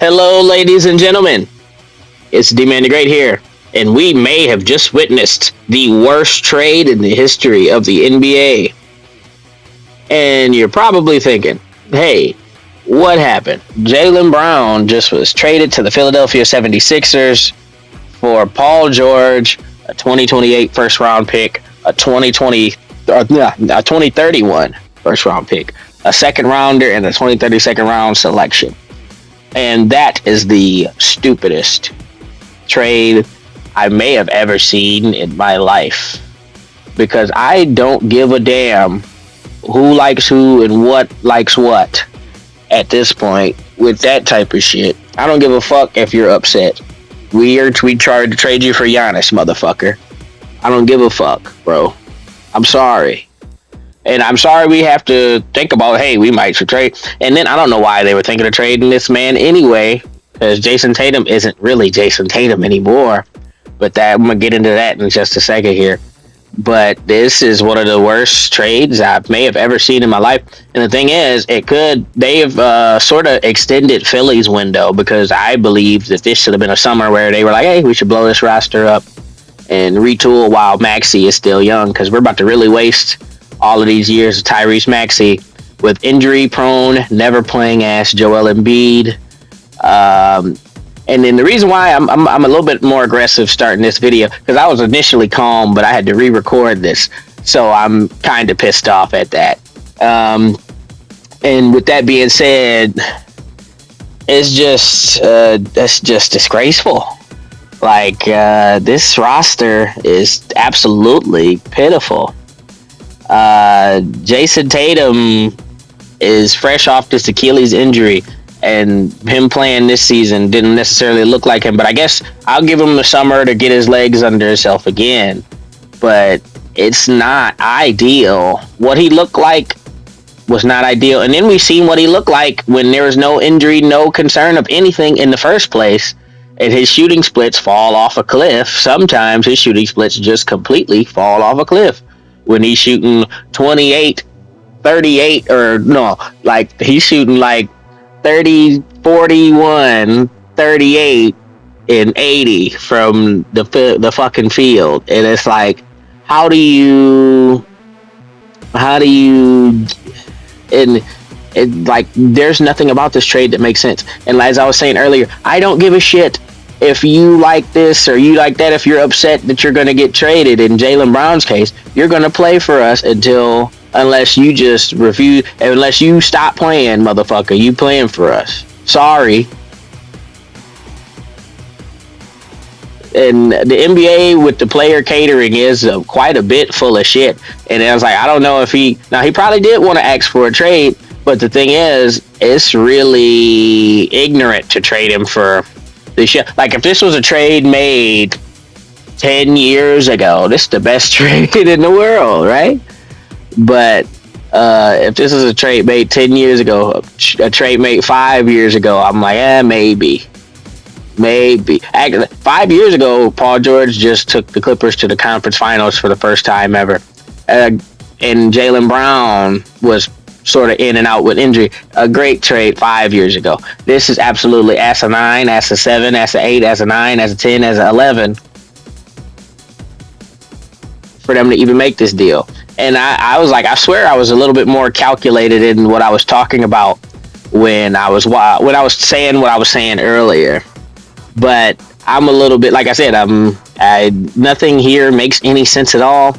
Hello, ladies and gentlemen. It's D-Man the Great here, and we may have just witnessed the worst trade in the history of the NBA. And you're probably thinking, hey, what happened? Jaylen Brown just was traded to the Philadelphia 76ers for Paul George, a 2028 first round pick, a 2031 first round pick, a second rounder, and a 2030 second round selection. And that is the stupidest trade I may have ever seen in my life. Because I don't give a damn who likes who and what likes what at this point with that type of shit. I don't give a fuck if you're upset. We tried to trade you for Giannis, motherfucker. I don't give a fuck, bro. I'm sorry. And I'm sorry we have to think about, hey, we might trade. And then I don't know why they were thinking of trading this man anyway, because Jason Tatum isn't really Jason Tatum anymore. But I'm going to get into that in just a second here. But this is one of the worst trades I may have ever seen in my life. And the thing is, they've sort of extended Philly's window, because I believe that this should have been a summer where they were like, hey, we should blow this roster up and retool while Maxey is still young, because we're about to really waste all of these years of Tyrese Maxey with injury-prone, never-playing ass Joel Embiid. And then the reason why I'm a little bit more aggressive starting this video, because I was initially calm, but I had to re-record this, so I'm kind of pissed off at that. And with that being said, it's just that's just disgraceful. Like, this roster is absolutely pitiful. Jason Tatum is fresh off this Achilles injury, and him playing this season didn't necessarily look like him, but I guess I'll give him the summer to get his legs under himself again. But it's not ideal. What he looked like was not ideal. And then we've seen what he looked like when there was no injury, no concern of anything in the first place, and his shooting splits fall off a cliff. Sometimes his shooting splits just completely fall off a cliff. When he's shooting 28, 38, or no, like he's shooting like 30, 41, 38, and 80 from the fucking field. And it's like, how do you, and like, there's nothing about this trade that makes sense. And as I was saying earlier, I don't give a shit if you like this or you like that. If you're upset that you're going to get traded, in Jaylen Brown's case, you're going to play for us unless you just refuse, unless you stop playing, motherfucker. You playing for us. Sorry. And the NBA with the player catering is quite a bit full of shit. And I was like, I don't know if he probably did want to ask for a trade, but the thing is, it's really ignorant to trade him for this shit. Like, if this was a trade made 10 years ago, this is the best trade in the world, right? But if this is a trade made 10 years ago, a trade made 5 years ago, I'm like, maybe. Actually, 5 years ago, Paul George just took the Clippers to the conference finals for the first time ever. And Jaylen Brown was sort of in and out with injury. A great trade 5 years ago. This is absolutely asinine, as a 7, as a 8, as a 9, as a 10, as a 11 for them to even make this deal. And I was like, I swear I was a little bit more calculated in what I was talking about when I was saying what I was saying earlier. But I'm a little bit, like I said, nothing here makes any sense at all.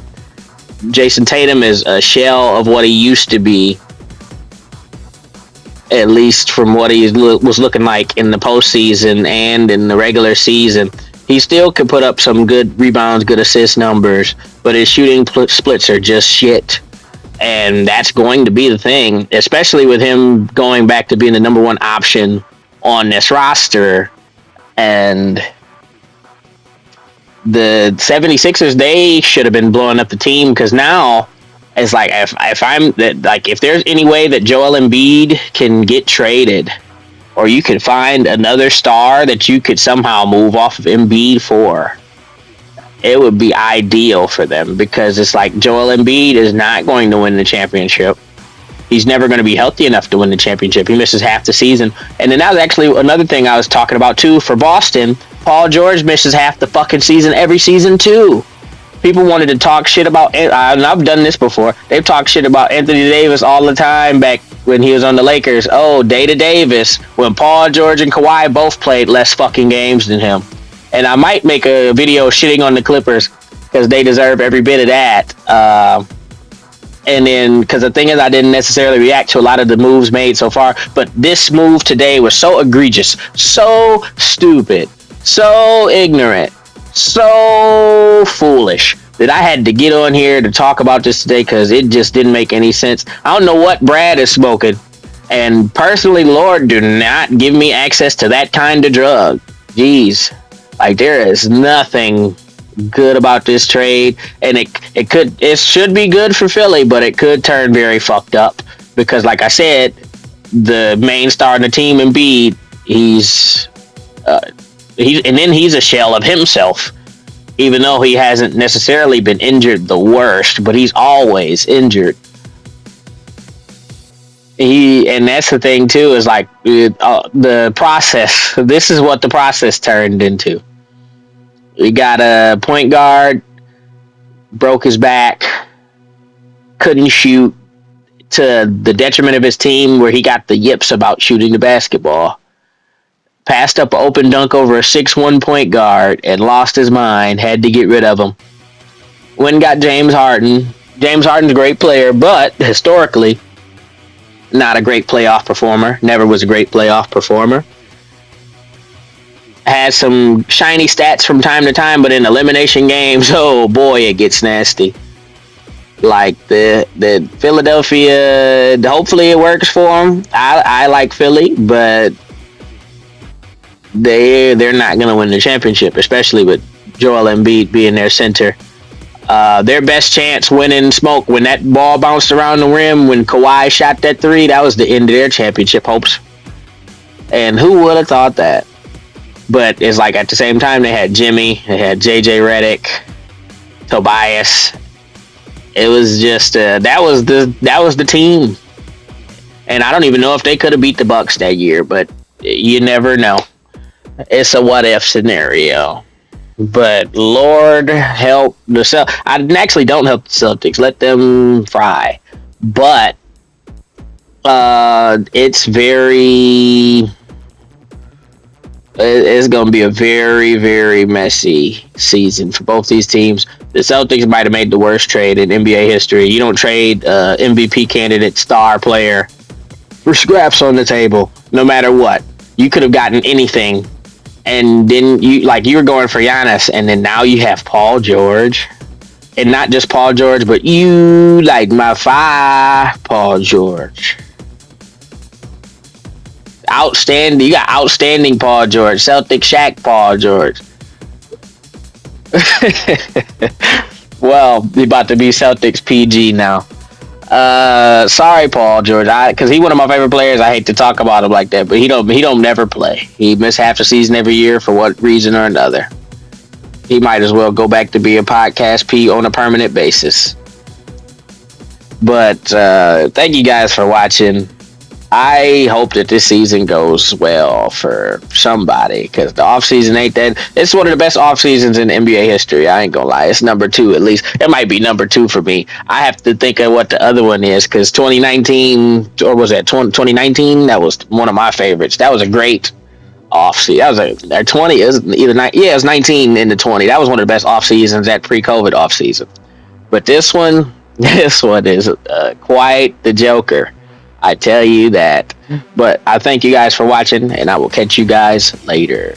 Jason Tatum is a shell of what he used to be, at least from what he was looking like in the postseason and in the regular season. He still could put up some good rebounds, good assist numbers, but his shooting splits are just shit. And that's going to be the thing, especially with him going back to being the number one option on this roster. And the 76ers, they should have been blowing up the team, because now it's like, if there's any way that Joel Embiid can get traded, or you could find another star that you could somehow move off of Embiid for, it would be ideal for them, because it's like Joel Embiid is not going to win the championship. he's never going to be healthy enough to win the championship. He misses half the season. And then that was actually another thing I was talking about too for Boston. Paul George misses half the fucking season every season too. People wanted to talk shit about, and I've done this before. They've talked shit about Anthony Davis all the time back when he was on the Lakers. Oh, Data Davis, when Paul George and Kawhi both played less fucking games than him. And I might make a video shitting on the Clippers because they deserve every bit of that. And then, because the thing is, I didn't necessarily react to a lot of the moves made so far, but this move today was so egregious, so stupid, so ignorant, so foolish that I had to get on here to talk about this today because it just didn't make any sense. I don't know what Brad is smoking, and personally, Lord, do not give me access to that kind of drug. Jeez, like there is nothing good about this trade, and it should be good for Philly, but it could turn very fucked up because, like I said, the main star in the team, Embiid, he's a shell of himself, even though he hasn't necessarily been injured the worst, but he's always injured. And that's the thing too, is like the process. This is what the process turned into. We got a point guard, broke his back, couldn't shoot, to the detriment of his team, where he got the yips about shooting the basketball. Passed up an open dunk over a 6'1" point guard and lost his mind, had to get rid of him. Went and got James Harden. James Harden's a great player, but historically, not a great playoff performer. Never was a great playoff performer. Has some shiny stats from time to time, but in elimination games, oh boy, it gets nasty. Like the Philadelphia, hopefully it works for them. I like Philly, but they're not going to win the championship, especially with Joel Embiid being their center. Their best chance winning smoke when that ball bounced around the rim, when Kawhi shot that three, that was the end of their championship hopes. And who would have thought that? But it's like at the same time, they had Jimmy, they had JJ Redick, Tobias. It was just that was the team. And I don't even know if they could have beat the Bucks that year, but you never know. It's a what if scenario. But Lord help the Celtics. I actually don't help the Celtics. Let them fry. But it's going to be a very, very messy season for both these teams. The Celtics might have made the worst trade in NBA history. You don't trade MVP candidate, star player for scraps on the table, no matter what. You could have gotten anything, and then you were going for Giannis, and then now you have Paul George, and not just Paul George, but you like my fire, Paul George. Outstanding. You got outstanding Paul George. Celtic Shaq Paul George. Well, he about to be Celtics PG now. Sorry, Paul George. Because he's one of my favorite players. I hate to talk about him like that, but he don't never play. He missed half the season every year for what reason or another. He might as well go back to be a podcast P on a permanent basis. But thank you guys for watching. I hope that this season goes well for somebody, because the offseason ain't that. It's one of the best off seasons in NBA history. I ain't gonna lie. It's number 2 at least. It might be number 2 for me. I have to think of what the other one is, because 2019, or was that 2019? That was one of my favorites. That was a great off season. That was a 20. It was either it was 19 into 20. That was one of the best off seasons, that pre-COVID off season. But this one is quite the joker. I tell you that. But I thank you guys for watching, and I will catch you guys later.